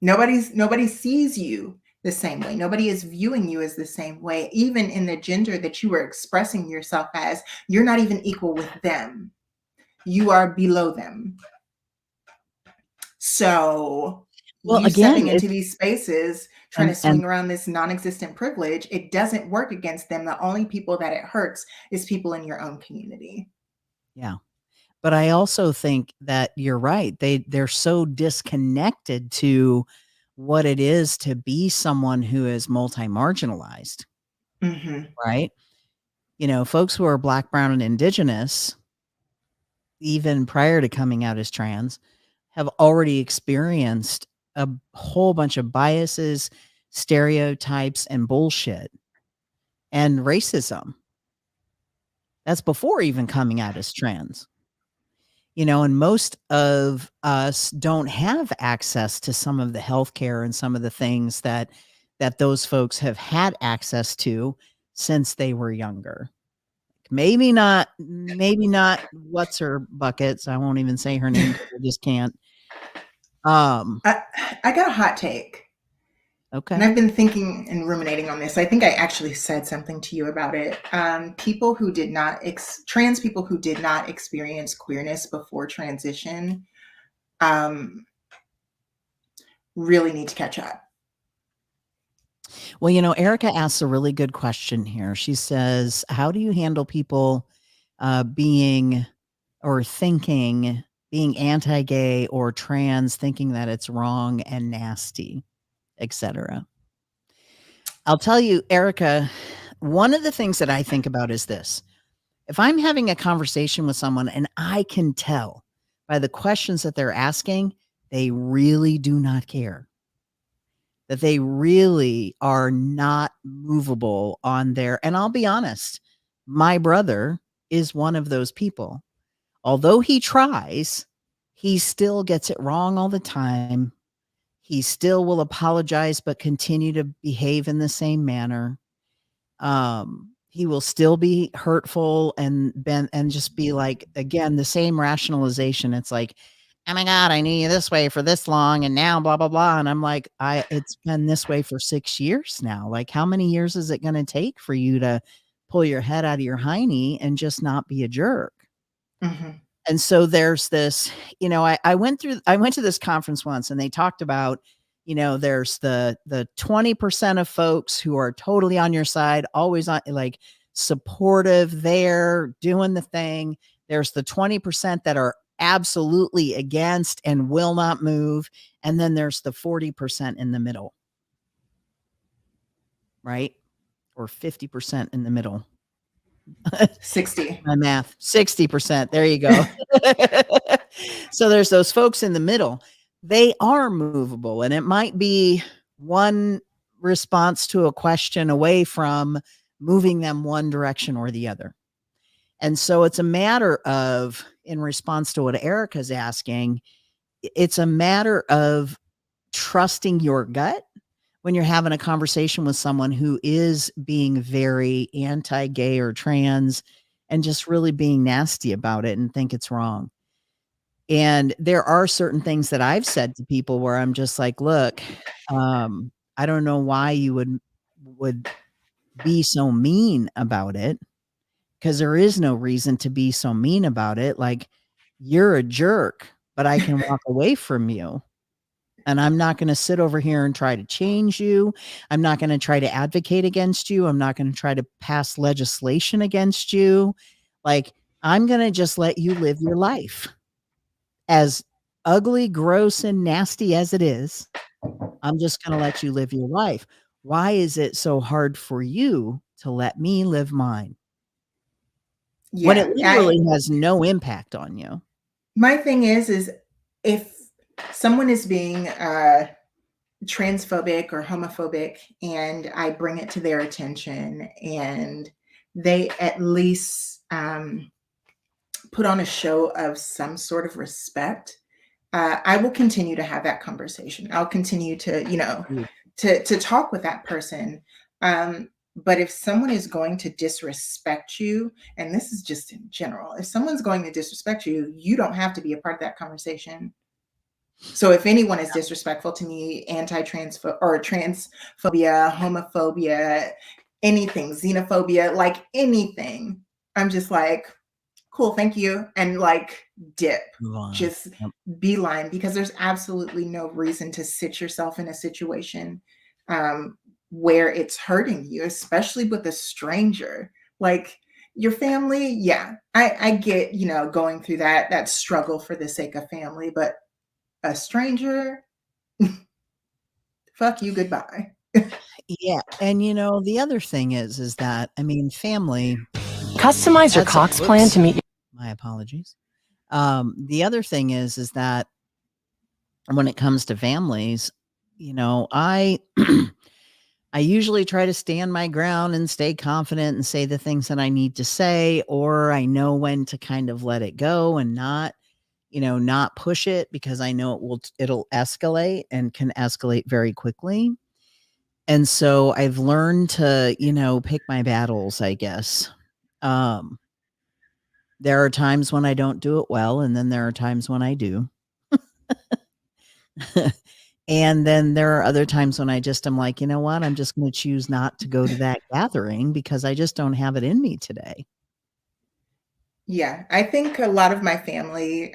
Nobody sees you the same way. Nobody is viewing you as the same way. Even in the gender that you were expressing yourself as, you're not even equal with them. You are below them. So stepping into these spaces, trying to swing around this non-existent privilege, it doesn't work against them. The only people that it hurts is people in your own community. Yeah. But I also think that you're right. They're so disconnected to what it is to be someone who is multi-marginalized, right? Folks who are Black, brown, and indigenous, even prior to coming out as trans, have already experienced a whole bunch of biases, stereotypes, and bullshit and racism. That's before even coming out as trans. And most of us don't have access to some of the healthcare and some of the things that those folks have had access to since they were younger. Maybe not what's her buckets. I won't even say her name. I just can't. I got a hot take. Okay. And I've been thinking and ruminating on this. I think I actually said something to you about it. People who did not, trans people who did not experience queerness before transition really need to catch up. Well, Erica asks a really good question here. She says, how do you handle people being anti-gay or trans, thinking that it's wrong and nasty, etc.? I'll tell you, Erica, one of the things that I think about is this. If I'm having a conversation with someone and I can tell by the questions that they're asking, they really do not care, that they really are not movable on their, and I'll be honest, my brother is one of those people. Although he tries, he still gets it wrong all the time. He still will apologize, but continue to behave in the same manner. He will still be hurtful and just be like, again, the same rationalization. It's like, oh my God, I knew you this way for this long and now blah, blah, blah. And I'm like, it's been this way for 6 years now. Like, how many years is it going to take for you to pull your head out of your hiney and just not be a jerk? Mm-hmm. And so there's this, I went to this conference once and they talked about, there's the 20% of folks who are totally on your side, always on, like, supportive there, doing the thing. There's the 20% that are absolutely against and will not move. And then there's the 40% in the middle, right? Or 50% in the middle. 60. My math, 60%. There you go. So there's those folks in the middle. They are movable, and it might be one response to a question away from moving them one direction or the other. And so it's a matter of, in response to what Erica's asking, it's a matter of trusting your gut when you're having a conversation with someone who is being very anti-gay or trans and just really being nasty about it and think it's wrong. And there are certain things that I've said to people where I'm just like, look, I don't know why you would be so mean about it, because there is no reason to be so mean about it. Like, you're a jerk, but I can walk away from you. And I'm not going to sit over here and try to change you. I'm not going to try to advocate against you. I'm not going to try to pass legislation against you. Like, I'm going to just let you live your life as ugly, gross, and nasty as it is, I'm just going to let you live your life. Why is it so hard for you to let me live mine when it Yeah, literally has no impact on you? my thing is if someone is being transphobic or homophobic and I bring it to their attention and they at least put on a show of some sort of respect, I will continue to have that conversation. I'll continue to, Mm. to talk with that person. But if someone is going to disrespect you, and this is just in general, if someone's going to disrespect you, you don't have to be a part of that conversation. So if anyone is disrespectful to me, anti-trans or transphobia, homophobia, anything, xenophobia, like anything, I'm just like, cool, thank you, and like dip, Move on. just Yep. beeline, because there's absolutely no reason to sit yourself in a situation where it's hurting you, especially with a stranger. Like your family, yeah, I get, going through that struggle for the sake of family, but a stranger, fuck you, goodbye. Yeah. And the other thing is that, I mean, family. Customize your That's Cox plan to meet my apologies. The other thing is that when it comes to families, I I usually try to stand my ground and stay confident and say the things that I need to say, or I know when to kind of let it go and not push it, because I know it'll escalate and can escalate very quickly. And so I've learned to, pick my battles, I guess. There are times when I don't do it well, and then there are times when I do. And then there are other times when I'm like, you know what? I'm just going to choose not to go to that gathering because I just don't have it in me today. Yeah, I think a lot of my family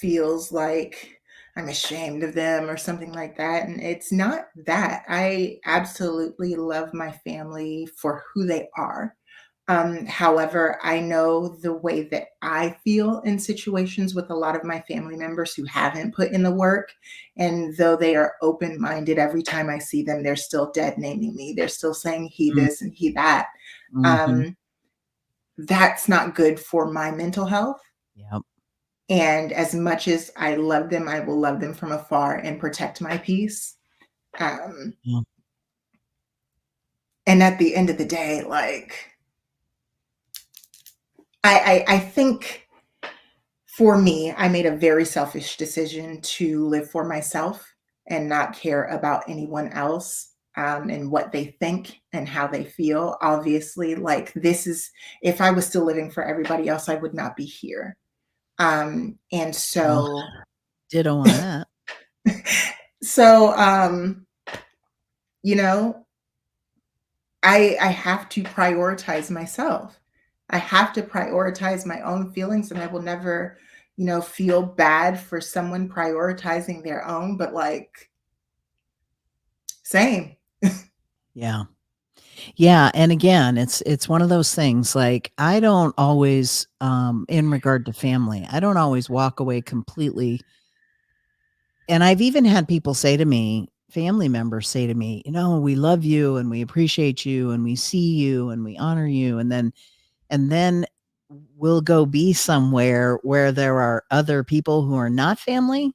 feels like I'm ashamed of them or something like that. And it's not that. I absolutely love my family for who they are. However, I know the way that I feel in situations with a lot of my family members who haven't put in the work. And though they are open minded, every time I see them, they're still dead naming me. They're still saying he this and he that. Mhm. That's not good for my mental health. Yep. And as much as I love them, I will love them from afar and protect my peace. Yeah. And at the end of the day, like, I think for me, I made a very selfish decision to live for myself and not care about anyone else and what they think and how they feel. Obviously, like if I was still living for everybody else, I would not be here. And so, Ditto on that. so, I have to prioritize myself. I have to prioritize my own feelings, and I will never, feel bad for someone prioritizing their own, but like, same. Yeah. Yeah, and again, it's one of those things, like, I don't always, in regard to family, I don't always walk away completely. And I've even had people say to me, family members say to me, "We love you and we appreciate you and we see you and we honor you." And then we'll go be somewhere where there are other people who are not family,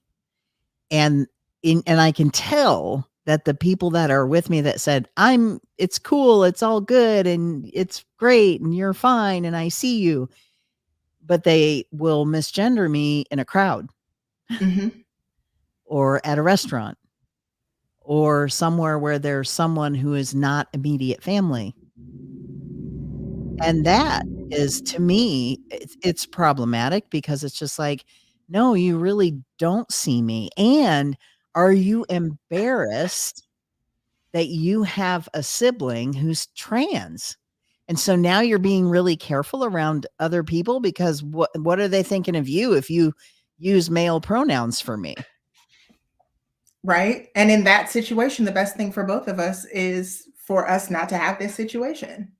and I can tell that the people that are with me that said, "It's cool, it's all good and it's great and you're fine and I see you," but they will misgender me in a crowd Mhm. or at a restaurant or somewhere where there's someone who is not immediate family. And that is, to me, it's problematic, because it's just like, no, you really don't see me. And are you embarrassed that you have a sibling who's trans? And so now you're being really careful around other people, because what are they thinking of you if you use male pronouns for me? Right. And in that situation, the best thing for both of us is for us not to have this situation.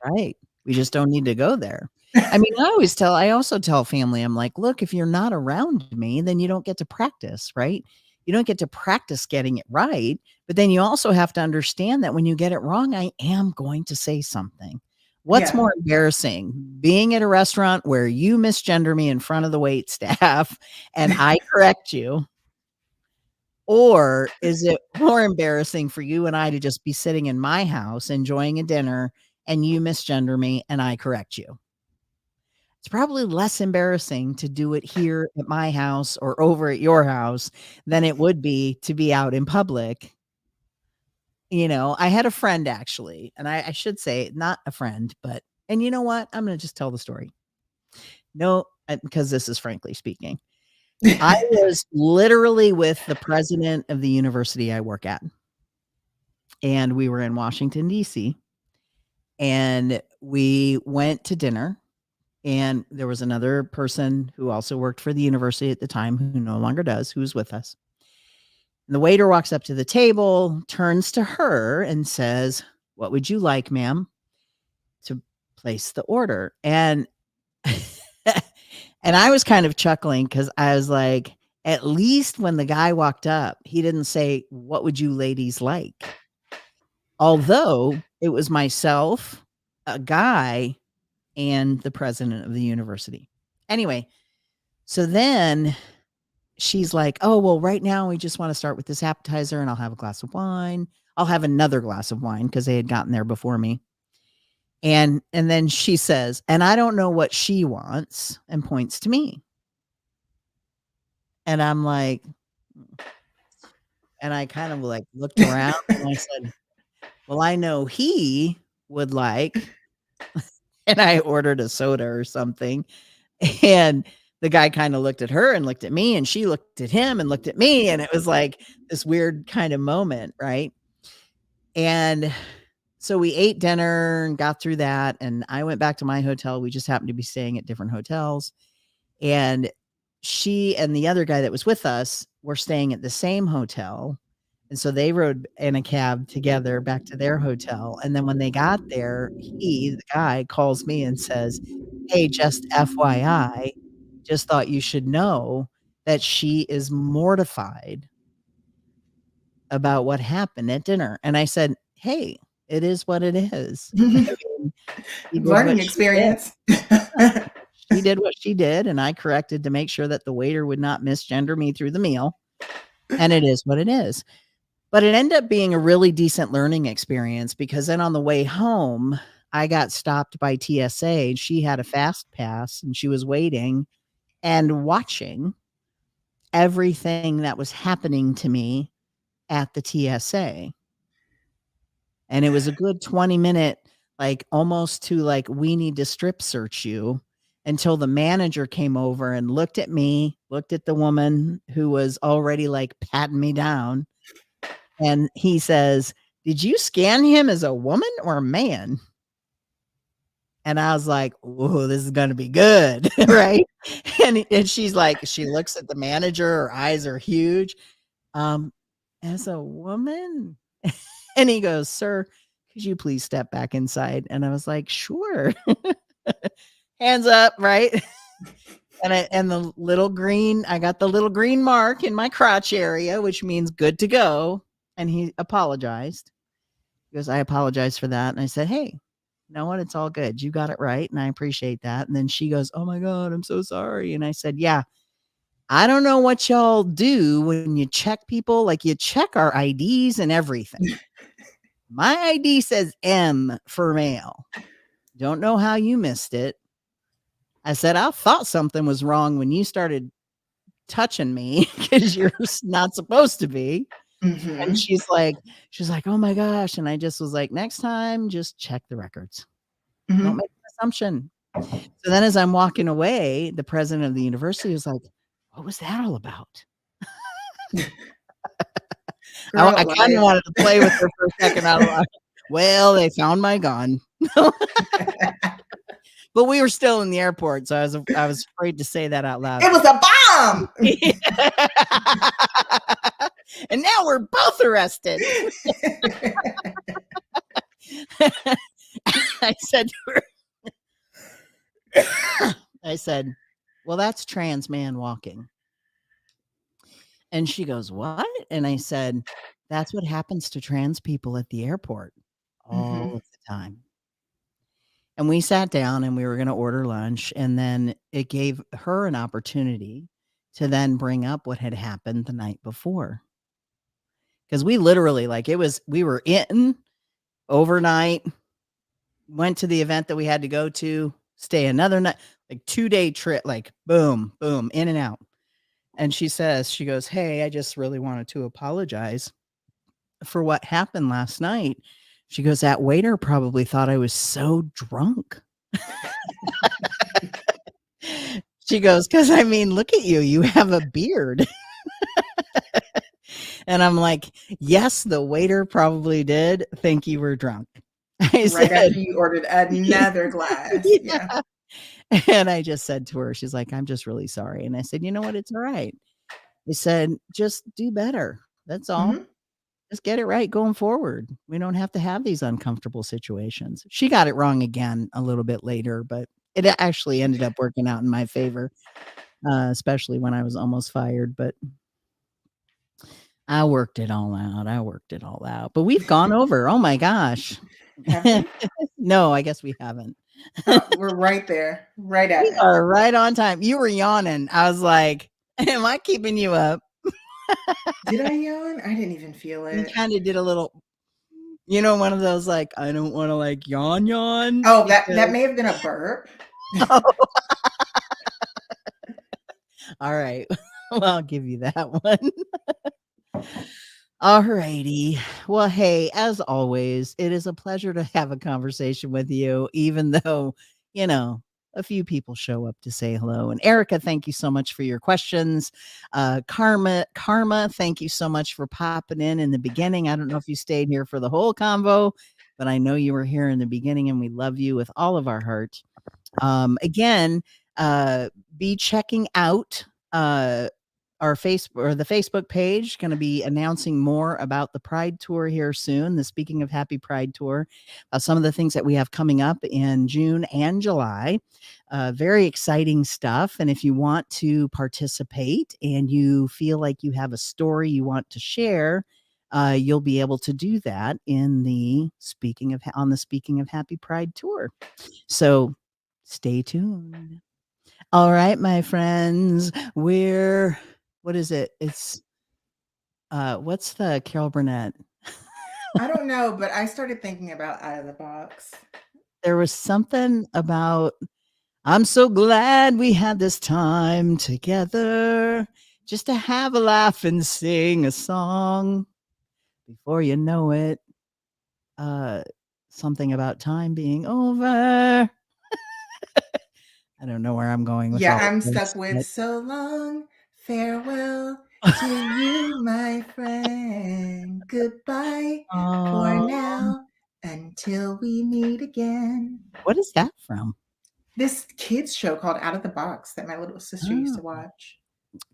Right. We just don't need to go there. I mean, I also tell family, I'm like, look, if you're not around me, then you don't get to practice, right? You don't get to practice getting it right. But then you also have to understand that when you get it wrong, I am going to say something. What's Yeah. more embarrassing, being at a restaurant where you misgender me in front of the wait staff and I correct you? Or is it more embarrassing for you and I to just be sitting in my house enjoying a dinner and you misgender me and I correct you? It's probably less embarrassing to do it here at my house or over at your house than it would be to be out in public. I had a friend actually, and I should say not a friend, but and you know what? I'm going to just tell the story. No, because this is frankly speaking. I was literally with the president of the university I work at, and we were in Washington, D.C., and we went to dinner. And there was another person who also worked for the university at the time, who no longer does, who was with us. And the waiter walks up to the table, turns to her and says, "What would you like, ma'am, to place the order?" And and I was kind of chuckling because I was like, at least when the guy walked up, he didn't say, "What would you ladies like?" Although it was myself, a guy, and the president of the university. Anyway, so then she's like, "Oh, well, right now we just want to start with this appetizer and I'll have a glass of wine. I'll have another glass of wine," because they had gotten there before me. And then she says, "And I don't know what she wants," and points to me. And I'm like, and I kind of like looked around and I said, "Well, I know he would like," and I ordered a soda or something. And the guy kind of looked at her and looked at me, and she looked at him and looked at me. And it was like this weird kind of moment. Right. And so we ate dinner and got through that. And I went back to my hotel. We just happened to be staying at different hotels. And she and the other guy that was with us were staying at the same hotel. And so they rode in a cab together back to their hotel. And then when they got there, the guy, calls me and says, "Hey, just FYI, just thought you should know that she is mortified about what happened at dinner." And I said, "Hey, it is what it is." I mean, she did Learning what she did. experience. She did what she did, and I corrected to make sure that the waiter would not misgender me through the meal. And it is what it is. But it ended up being a really decent learning experience, because then on the way home, I got stopped by TSA. She had a fast pass and she was waiting and watching everything that was happening to me at the TSA. And it was a good 20-minute, like almost to like, "We need to strip search you," until the manager came over and looked at me, looked at the woman who was already like patting me down. And he says, "Did you scan him as a woman or a man?" And I was like, "Oh, this is going to be good." Right. And she's like, she looks at the manager, her eyes are huge. "As a woman?" And he goes, "Sir, could you please step back inside?" And I was like, "Sure." Hands up. Right. And the little green, I got the little green mark in my crotch area, which means good to go. And he apologized. He goes, "I apologize for that." And I said, "Hey, you know what? It's all good. You got it right. And I appreciate that." And then she goes, "Oh my God, I'm so sorry." And I said, "Yeah, I don't know what y'all do when you check people. Like, you check our IDs and everything. My ID says M for male. Don't know how you missed it." I said, "I thought something was wrong when you started touching me, because you're not supposed to be." And she's like, "Oh my gosh." And I just was like, "Next time, just check the records. Don't make an assumption." So then as I'm walking away, the president of the university was like, "What was that all about?" I kind of wanted to play with her for a second. I was like, "Well, they found my gun." But we were still in the airport, so I was afraid to say that out loud. It was a bomb. And now we're both arrested. I said to her, I said, well, that's trans man walking. And she goes, what? And I said, that's what happens to trans people at the airport all Mhm. of the time. And we sat down and we were going to order lunch. And then it gave her an opportunity to then bring up what had happened the night before. Because we literally, like, we were in overnight, went to the event that we had to go to, stay another night, like 2-day trip, like boom, boom, in and out. And she goes, hey, I just really wanted to apologize for what happened last night. She goes, that waiter probably thought I was so drunk. She goes, because I mean, look at you, you have a beard. And I'm like, yes, the waiter probably did think you were drunk. I Right said, after you ordered another glass. Yeah. And I just said to her, she's like, I'm just really sorry. And I said, you know what? It's all right. I said, just do better. That's all. Mhm. Just get it right going forward. We don't have to have these uncomfortable situations. She got it wrong again a little bit later, but it actually ended up working out in my favor, especially when I was almost fired. But I worked it all out. But we've gone over. Oh my gosh. Have we? No, I guess we haven't. Oh, we're right there. Right at We it. are right on time. You were yawning. I was like, am I keeping you up? Did I yawn? I didn't even feel You it. kind of did a little, one of those like, I don't want to like yawn. Oh, that may have been a burp. All right. Well, I'll give you that one. All righty. Well, hey, as always, it is a pleasure to have a conversation with you, even though, a few people show up to say hello. And Erica, thank you so much for your questions. Karma, thank you so much for popping in the beginning. I don't know if you stayed here for the whole convo, but I know you were here in the beginning, and we love you with all of our heart. Again, be checking out our the Facebook page. Going to be announcing more about the Pride Tour here soon. The Speaking of Happy Pride Tour, some of the things that we have coming up in June and July. Very exciting stuff. And if you want to participate and you feel like you have a story you want to share, you'll be able to do that on the Speaking of Happy Pride Tour. So stay tuned. All right, my friends, what is it? It's what's the Carol Burnett? I don't know, but I started thinking about Out of the Box. There was something about, I'm so glad we had this time together just to have a laugh and sing a song. Before you know it, something about time being over. I don't know where I'm going with Yeah, all I'm of this, stuck with but so long, farewell to you, my friend. Goodbye for now until we meet again. what is that from? This kids show called Out of the Box that my little sister used to Oh. watch.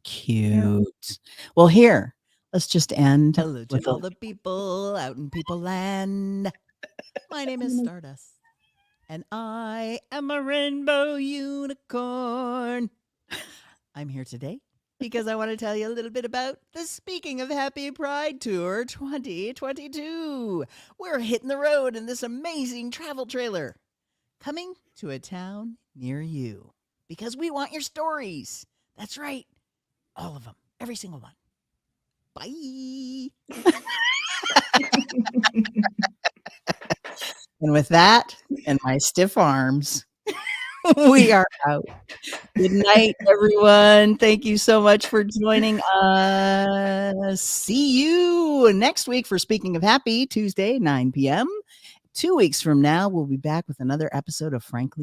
Cute. Well, here, let's just end Hello to with all the people out in people land. My name is Stardust, and I am a rainbow unicorn. I'm here today because I want to tell you a little bit about the Speaking of Happy Pride Tour 2022. We're hitting the road in this amazing travel trailer, coming to a town near you because we want your stories. That's right. All of them. Every single one. Bye. And with that and my stiff arms, we are out. Good night, everyone. Thank you so much for joining us. See you next week for Speaking of Happy, Tuesday, 9 p.m. 2 weeks from now, we'll be back with another episode of Frankly